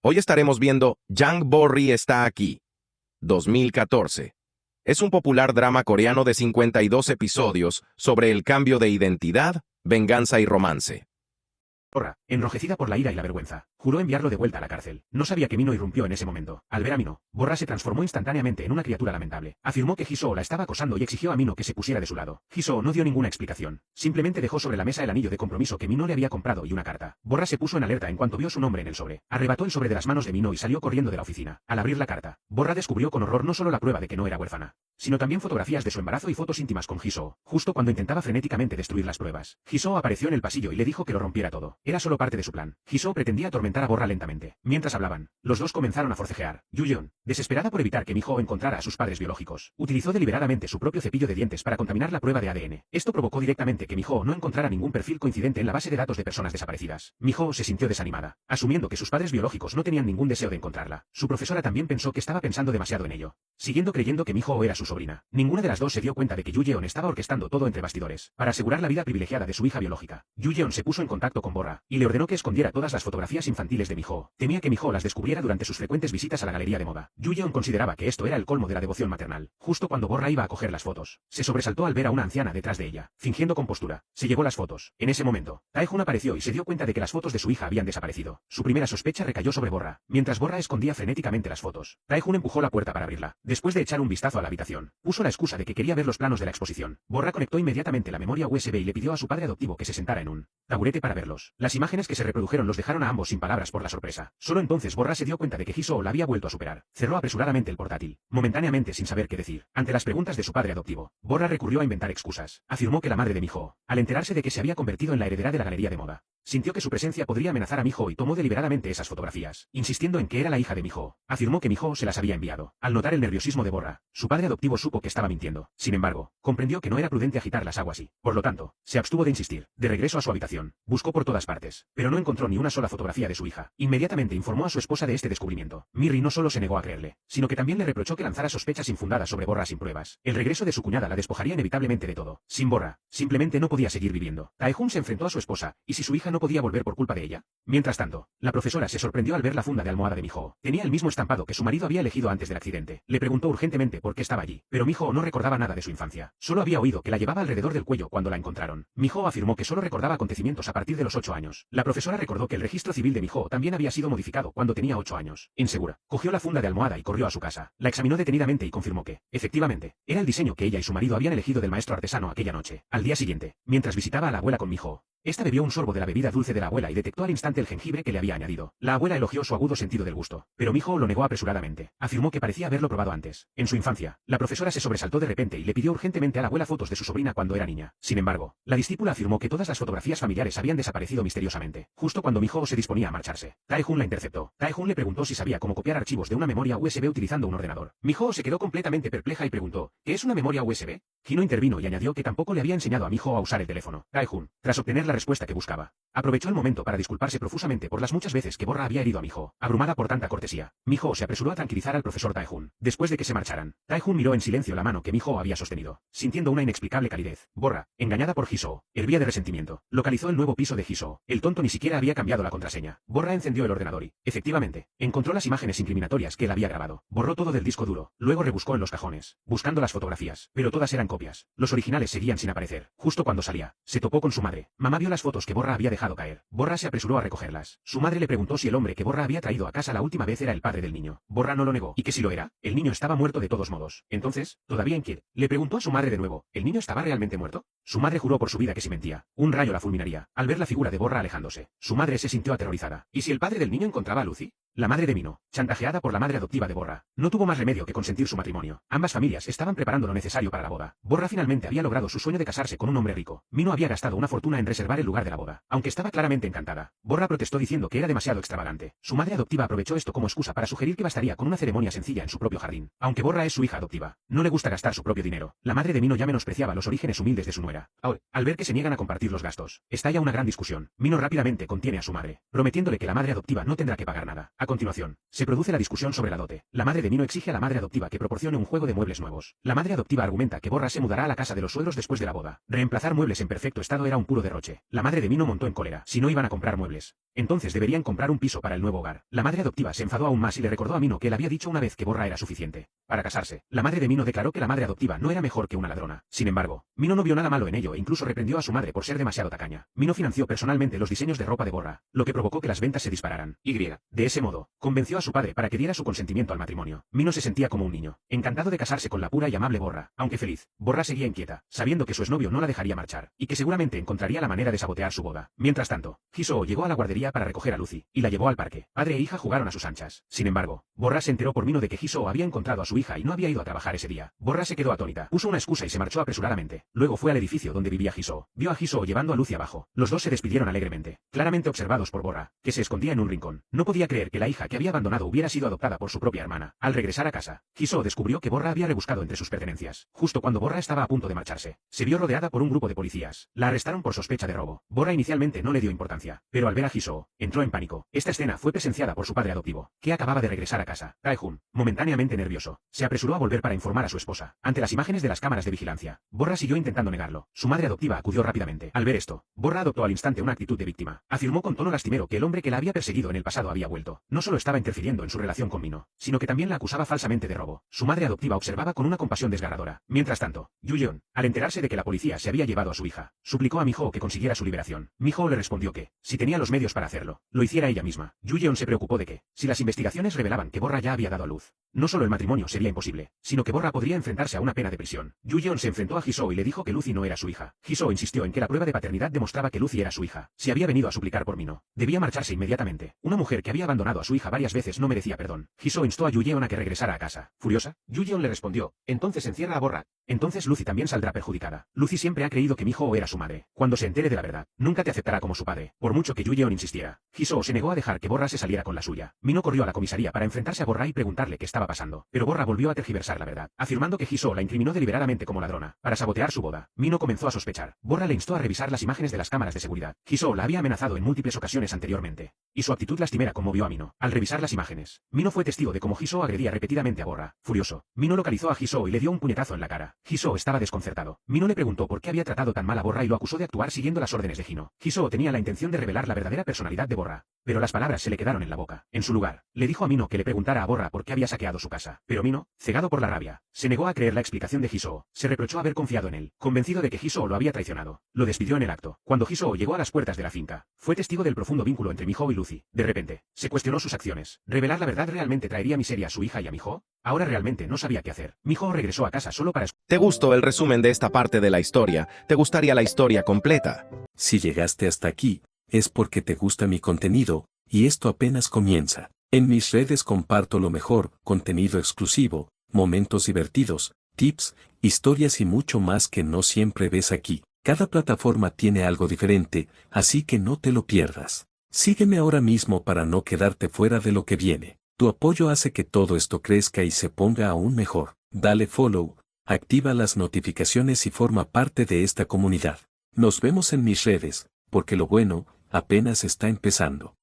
Hoy estaremos viendo Jang Bo-ri está aquí, 2014. Es un popular drama coreano de 52 episodios sobre el cambio de identidad, venganza y romance. Borra, enrojecida por la ira y la vergüenza, juró enviarlo de vuelta a la cárcel. No sabía que Mino irrumpió en ese momento. Al ver a Mino, Borra se transformó instantáneamente en una criatura lamentable. Afirmó que Jisoo la estaba acosando y exigió a Mino que se pusiera de su lado. Jisoo no dio ninguna explicación. Simplemente dejó sobre la mesa el anillo de compromiso que Mino le había comprado y una carta. Borra se puso en alerta en cuanto vio su nombre en el sobre. Arrebató el sobre de las manos de Mino y salió corriendo de la oficina. Al abrir la carta, Borra descubrió con horror no solo la prueba de que no era huérfana, sino también fotografías de su embarazo y fotos íntimas con Jisoo. Justo cuando intentaba frenéticamente destruir las pruebas, Jisoo apareció en el pasillo y le dijo que lo rompiera todo. Era solo parte de su plan. Jisoo pretendía atormentar a Borra lentamente. Mientras hablaban, los dos comenzaron a forcejear. Yu-yeon, desesperada por evitar que Miho encontrara a sus padres biológicos, utilizó deliberadamente su propio cepillo de dientes para contaminar la prueba de ADN. Esto provocó directamente que Miho no encontrara ningún perfil coincidente en la base de datos de personas desaparecidas. Miho se sintió desanimada, asumiendo que sus padres biológicos no tenían ningún deseo de encontrarla. Su profesora también pensó que estaba pensando demasiado en ello, siguiendo creyendo que Miho era su sobrina. Ninguna de las dos se dio cuenta de que Yu-yeon estaba orquestando todo entre bastidores para asegurar la vida privilegiada de su hija biológica. Yu-yeon se puso en contacto con Borra y le ordenó que escondiera todas las fotografías infantiles de Miho. Temía que Miho las descubriera durante sus frecuentes visitas a la galería de moda. Yu-yeon consideraba que esto era el colmo de la devoción maternal. Justo cuando Borra iba a coger las fotos, se sobresaltó al ver a una anciana detrás de ella, fingiendo compostura. Se llevó las fotos. En ese momento, Tae-hun apareció y se dio cuenta de que las fotos de su hija habían desaparecido. Su primera sospecha recayó sobre Borra. Mientras Borra escondía frenéticamente las fotos, Tae-hun empujó la puerta para abrirla. Después de echar un vistazo a la habitación, puso la excusa de que quería ver los planos de la exposición. Borra conectó inmediatamente la memoria USB y le pidió a su padre adoptivo que se sentara en un taburete para verlos. Las imágenes que se reprodujeron los dejaron a ambos sin palabras por la sorpresa. Solo entonces Borra se dio cuenta de que Jisoo la había vuelto a superar. Cerró apresuradamente el portátil, momentáneamente sin saber qué decir. Ante las preguntas de su padre adoptivo, Borra recurrió a inventar excusas. Afirmó que la madre de Miho, al enterarse de que se había convertido en la heredera de la galería de moda, sintió que su presencia podría amenazar a Miho y tomó deliberadamente esas fotografías, insistiendo en que era la hija de Miho. Afirmó que Miho se las había enviado. Al notar el nerviosismo de Borra, su padre adoptivo supo que estaba mintiendo. Sin embargo, comprendió que no era prudente agitar las aguas y, por lo tanto, se abstuvo de insistir. De regreso a su habitación, buscó por todas partes, pero no encontró ni una sola fotografía de su hija. Inmediatamente informó a su esposa de este descubrimiento. Miri no solo se negó a creerle, sino que también le reprochó que lanzara sospechas infundadas sobre Borra sin pruebas. El regreso de su cuñada la despojaría inevitablemente de todo. Sin Borra, simplemente no podía seguir viviendo. Tae-hun se enfrentó a su esposa, ¿y si su hija no podía volver por culpa de ella? Mientras tanto, la profesora se sorprendió al ver la funda de almohada de Miho. Tenía el mismo estampado que su marido había elegido antes del accidente. Le preguntó urgentemente por qué estaba allí, pero Miho no recordaba nada de su infancia. Solo había oído que la llevaba alrededor del cuello cuando la encontraron. Miho afirmó que solo recordaba acontecimientos a partir de los 8 años. La profesora recordó que el registro civil de Miho también había sido modificado cuando tenía 8 años. Insegura, cogió la funda de almohada y corrió a su casa. La examinó detenidamente y confirmó que, efectivamente, era el diseño que ella y su marido habían elegido del maestro artesano aquella noche. Al día siguiente, mientras visitaba a la abuela con Miho, esta bebió un sorbo de la bebida dulce de la abuela y detectó al instante el jengibre que le había añadido. La abuela elogió su agudo sentido del gusto, pero Miho lo negó apresuradamente. Afirmó que parecía haberlo probado antes. En su infancia, la profesora se sobresaltó de repente y le pidió urgentemente a la abuela fotos de su sobrina cuando era niña. Sin embargo, la discípula afirmó que todas las fotografías familiares habían desaparecido misteriosamente, justo cuando Miho se disponía a marcharse. Tae-hun la interceptó. Tae-hun le preguntó si sabía cómo copiar archivos de una memoria USB utilizando un ordenador. Miho se quedó completamente perpleja y preguntó, ¿qué es una memoria USB? Hino intervino y añadió que tampoco le había enseñado a Miho a usar el teléfono. Tae-hun, tras obtener la respuesta que buscaba, aprovechó el momento para disculparse profusamente por las muchas veces que Borra había herido a Miho. Abrumada por tanta cortesía, Miho se apresuró a tranquilizar al profesor Tae-hun. Después de que se marcharan, Tae-hun miró en silencio la mano que Miho había sostenido, sintiendo una inexplicable calidez. Borra, engañada por Jisoo, hervía de resentimiento. Localizó el nuevo piso de Jisoo. El tonto ni siquiera había cambiado la contraseña. Borra encendió el ordenador y, efectivamente, encontró las imágenes incriminatorias que él había grabado. Borró todo del disco duro, luego rebuscó en los cajones, buscando las fotografías, pero todas eran copias. Los originales seguían sin aparecer. Justo cuando salía, se topó con su madre. Mamá vio las fotos que Borra había dejado caer. Borra se apresuró a recogerlas. Su madre le preguntó si el hombre que Borra había traído a casa la última vez era el padre del niño. Borra no lo negó, y que si lo era, el niño estaba muerto de todos modos. Entonces, todavía inquieto, le preguntó a su madre de nuevo, ¿el niño estaba realmente muerto? Su madre juró por su vida que si mentía, un rayo la fulminaría. Al ver la figura de Borra alejándose, su madre se sintió aterrorizada. ¿Y si el padre del niño encontraba a Lucy? La madre de Mino, chantajeada por la madre adoptiva de Borra, no tuvo más remedio que consentir su matrimonio. Ambas familias estaban preparando lo necesario para la boda. Borra finalmente había logrado su sueño de casarse con un hombre rico. Mino había gastado una fortuna en reservar el lugar de la boda, aunque estaba claramente encantada. Borra protestó diciendo que era demasiado extravagante. Su madre adoptiva aprovechó esto como excusa para sugerir que bastaría con una ceremonia sencilla en su propio jardín. Aunque Borra es su hija adoptiva, no le gusta gastar su propio dinero. La madre de Mino ya menospreciaba los orígenes humildes de su nuera. Ahora, al ver que se niegan a compartir los gastos, estalla una gran discusión. Mino rápidamente contiene a su madre, prometiéndole que la madre adoptiva no tendrá que pagar nada. A continuación, se produce la discusión sobre la dote. La madre de Mino exige a la madre adoptiva que proporcione un juego de muebles nuevos. La madre adoptiva argumenta que Borra se mudará a la casa de los suegros después de la boda. Reemplazar muebles en perfecto estado era un puro derroche. La madre de Mino montó en cólera. Si no iban a comprar muebles, entonces deberían comprar un piso para el nuevo hogar. La madre adoptiva se enfadó aún más y le recordó a Mino que él había dicho una vez que Borra era suficiente para casarse. La madre de Mino declaró que la madre adoptiva no era mejor que una ladrona. Sin embargo, Mino no vio nada malo en ello e incluso reprendió a su madre por ser demasiado tacaña. Mino financió personalmente los diseños de ropa de Borra, lo que provocó que las ventas se dispararan. De ese modo, convenció a su padre para que diera su consentimiento al matrimonio. Mino se sentía como un niño, encantado de casarse con la pura y amable Borra. Aunque feliz, Borra seguía inquieta, sabiendo que su exnovio no la dejaría marchar, y que seguramente encontraría la manera de sabotear su boda. Mientras tanto, Jisoo llegó a la guardería para recoger a Lucy, y la llevó al parque. Padre e hija jugaron a sus anchas. Sin embargo, Borra se enteró por Mino de que Jisoo había encontrado a su hija y no había ido a trabajar ese día. Borra se quedó atónita, puso una excusa y se marchó apresuradamente. Luego fue al edificio donde vivía Jisoo. Vio a Jisoo llevando a Lucy abajo. Los dos se despidieron alegremente, claramente observados por Borra, que se escondía en un rincón. No podía creer que la hija que había abandonado hubiera sido adoptada por su propia hermana. Al regresar a casa, Jisoo descubrió que Borra había rebuscado entre sus pertenencias. Justo cuando Borra estaba a punto de marcharse, se vio rodeada por un grupo de policías. La arrestaron por sospecha de robo. Borra inicialmente no le dio importancia, pero al ver a Jisoo, entró en pánico. Esta escena fue presenciada por su padre adoptivo, que acababa de regresar a casa. Tae-jun, momentáneamente nervioso, se apresuró a volver para informar a su esposa. Ante las imágenes de las cámaras de vigilancia, Borra siguió intentando negarlo. Su madre adoptiva acudió rápidamente. Al ver esto, Borra adoptó al instante una actitud de víctima. Afirmó con tono lastimero que el hombre que la había perseguido en el pasado había vuelto. No solo estaba interfiriendo en su relación con Mino, sino que también la acusaba falsamente de robo. Su madre adoptiva observaba con una compasión desgarradora. Mientras tanto, Yu-yeon, al enterarse de que la policía se había llevado a su hija, suplicó a Mi-ho que consiguiera su liberación. Mi-ho le respondió que, si tenía los medios para hacerlo, lo hiciera ella misma. Yu-yeon se preocupó de que, si las investigaciones revelaban que Borra ya había dado a luz, no solo el matrimonio sería imposible, sino que Borra podría enfrentarse a una pena de prisión. Yu-yeon se enfrentó a Jisoo y le dijo que Lucy no era su hija. Jisoo insistió en que la prueba de paternidad demostraba que Lucy era su hija. Si había venido a suplicar por Mino, debía marcharse inmediatamente. Una mujer que había abandonado a su hija varias veces no merecía perdón. Jisoo instó a Yu-yeon a que regresara a casa. Furiosa, Yu-yeon le respondió, entonces encierra a Borra. Entonces Lucy también saldrá perjudicada. Lucy siempre ha creído que Mi-ho era su madre. Cuando se entere de la verdad, nunca te aceptará como su padre. Por mucho que Yu-yeon insistiera, Jisoo se negó a dejar que Borra se saliera con la suya. Mino corrió a la comisaría para enfrentarse a Borra y preguntarle qué estaba pasando. Pero Borra volvió a tergiversar la verdad, afirmando que Jisoo la incriminó deliberadamente como ladrona, para sabotear su boda. Mino comenzó a sospechar. Borra le instó a revisar las imágenes de las cámaras de seguridad. Jisoo la había amenazado en múltiples ocasiones anteriormente, y su actitud lastimera conmovió a Mino. Al revisar las imágenes, Mino fue testigo de cómo Jisoo agredía repetidamente a Borra. Furioso, Mino localizó a Jisoo y le dio un puñetazo en la cara. Jisoo estaba desconcertado. Mino le preguntó por qué había tratado tan mal a Borra y lo acusó de actuar siguiendo las órdenes de Hino. Jisoo tenía la intención de revelar la verdadera personalidad de Borra, pero las palabras se le quedaron en la boca. En su lugar, le dijo a Mino que le preguntara a Borra por qué había saqueado su casa. Pero Mino, cegado por la rabia, se negó a creer la explicación de Jisoo. Se reprochó haber confiado en él, convencido de que Jisoo lo había traicionado. Lo despidió en el acto. Cuando Jisoo llegó a las puertas de la finca, fue testigo del profundo vínculo entre Mi-ho y Lucy. De repente, se cuestionó sus acciones. ¿Revelar la verdad realmente traería miseria a su hija y a Mi-ho? Ahora realmente no sabía qué hacer. Mi-ho regresó a casa solo para... ¿Te gustó el resumen de esta parte de la historia? ¿Te gustaría la historia completa? Si llegaste hasta aquí, es porque te gusta mi contenido, y esto apenas comienza. En mis redes comparto lo mejor, contenido exclusivo, momentos divertidos, tips, historias y mucho más que no siempre ves aquí. Cada plataforma tiene algo diferente, así que no te lo pierdas. Sígueme ahora mismo para no quedarte fuera de lo que viene. Tu apoyo hace que todo esto crezca y se ponga aún mejor. Dale follow, activa las notificaciones y forma parte de esta comunidad. Nos vemos en mis redes, porque lo bueno, apenas está empezando.